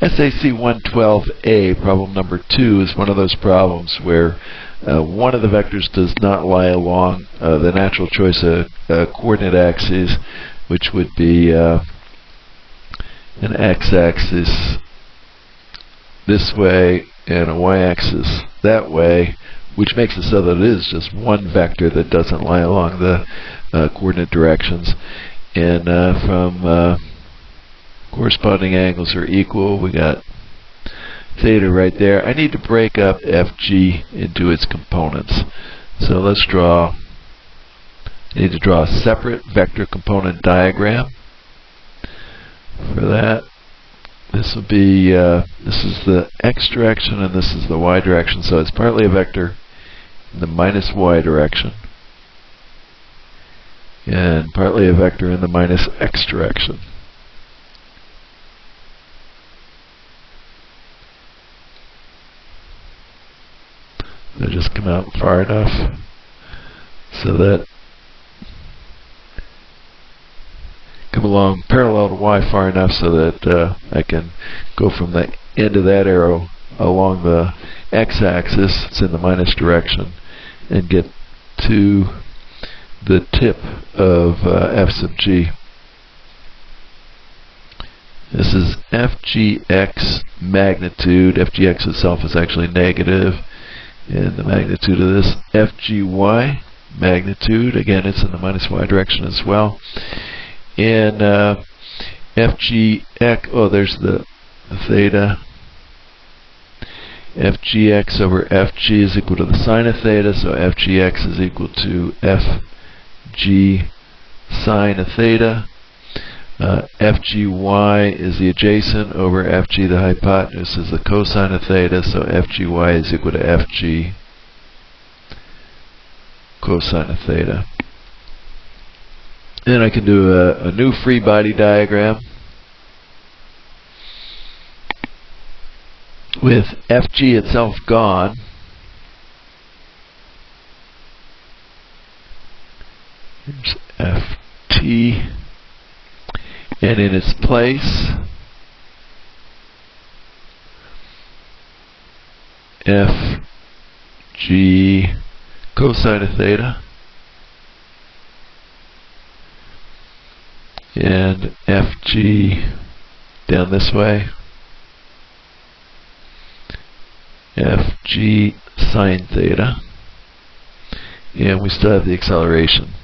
sac112a, problem number 2, is one of those problems where one of the vectors does not lie along the natural choice of coordinate axes, which would be an x-axis this way and a y-axis that way, which makes it so that it is just one vector that doesn't lie along the coordinate directions. And from corresponding angles are equal, we got theta right there. I need to break up FG into its components. So let's I need to draw a separate vector component diagram. For that, this will be, this is the x direction and this is the y direction, so it's partly a vector in the minus y direction and partly a vector in the minus x direction. They just come out far enough so that come along parallel to y far enough so that I can go from the end of that arrow along the x-axis, it's in the minus direction, and get to the tip of f sub g. This is fgx magnitude. Fgx itself is actually negative, and the magnitude of this fgy magnitude, again it's in the minus y direction as well. And fgx, oh there's the theta, fgx over fg is equal to the sine of theta, so fgx is equal to fg sine of theta. fgy is the adjacent over fg, the hypotenuse is the cosine of theta, so fgy is equal to fg cosine of theta. Then I can do a new free body diagram with fg itself gone. Here's ft, and in its place fg cosine of theta and fg down this way fg sine theta, and we still have the acceleration.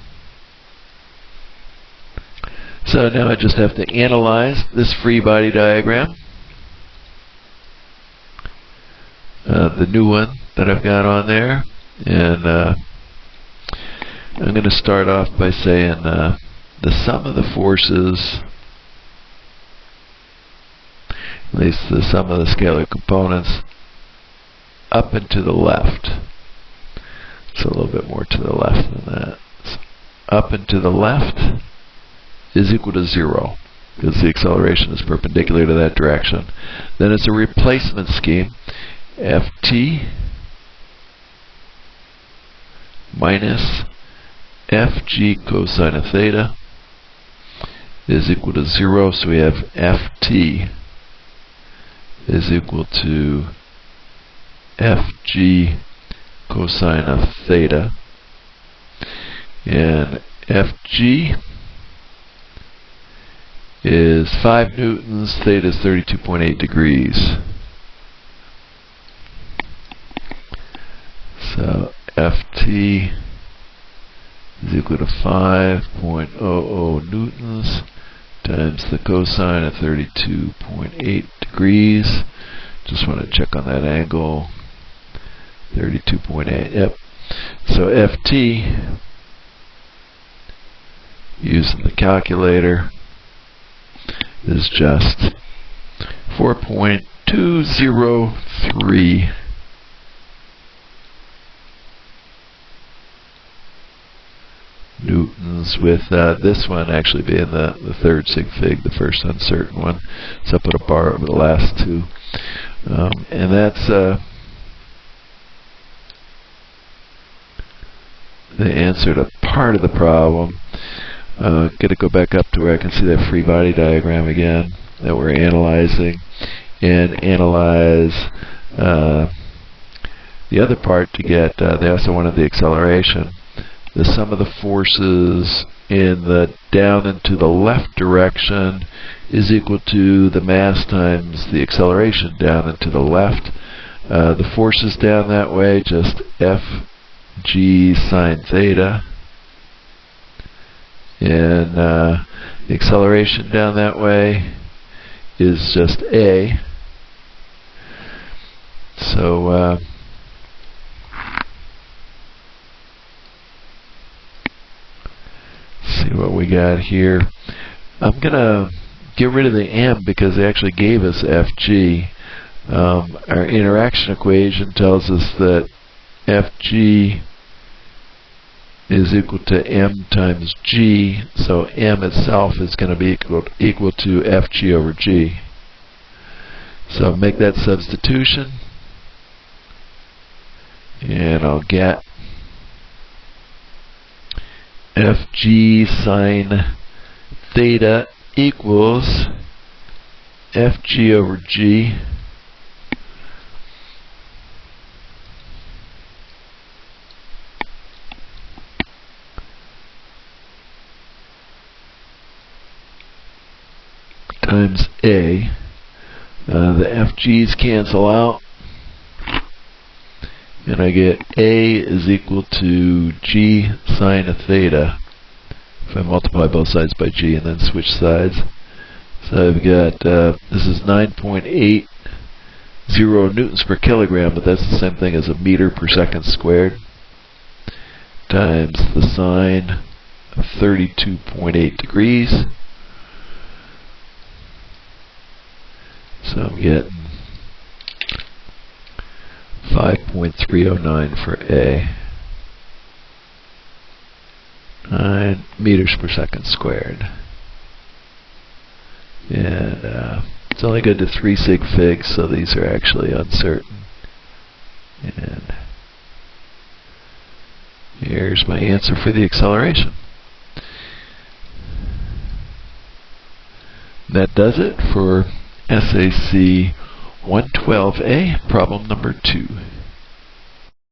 So now I just have to analyze this free body diagram, the new one that I've got on there, and I'm going to start off by saying the sum of the forces, at least the sum of the scalar components, up and to the left. So a little bit more to the left than that. So up and to the left is equal to 0 because the acceleration is perpendicular to that direction. Then it's a replacement scheme. Ft minus fg cosine of theta is equal to 0, so we have ft is equal to fg cosine of theta, and fg is 5 newtons, theta is 32.8 degrees. So ft is equal to 5.00 newtons times the cosine of 32.8 degrees. Just want to check on that angle. 32.8, yep. So ft, using the calculator, is just 4.203 newtons, with this one actually being the third sig fig, the first uncertain one. So I put a bar over the last two. And that's the answer to part of the problem. Got to go back up to where I can see that free body diagram again that we're analyzing, and analyze the other part to get, they also wanted the acceleration. The sum of the forces in the down and to the left direction is equal to the mass times the acceleration down and to the left. The forces down that way, just Fg sine theta. And the acceleration down that way is just A. So see what we got here. I'm going to get rid of the m because they actually gave us Fg. Our interaction equation tells us that Fg is equal to m times g, so m itself is going to be equal to Fg over g. So make that substitution, and I'll get Fg sine theta equals Fg over g times A. The Fg's cancel out, and I get A is equal to g sine of theta if I multiply both sides by g and then switch sides. So I've got, this is 9.80 newtons per kilogram, but that's the same thing as a meter per second squared, times the sine of 32.8 degrees. So I'm getting 5.309 for A. 9 meters per second squared. And it's only good to 3 sig figs, so these are actually uncertain. And here's my answer for the acceleration. That does it for SAC 112A, problem number 2.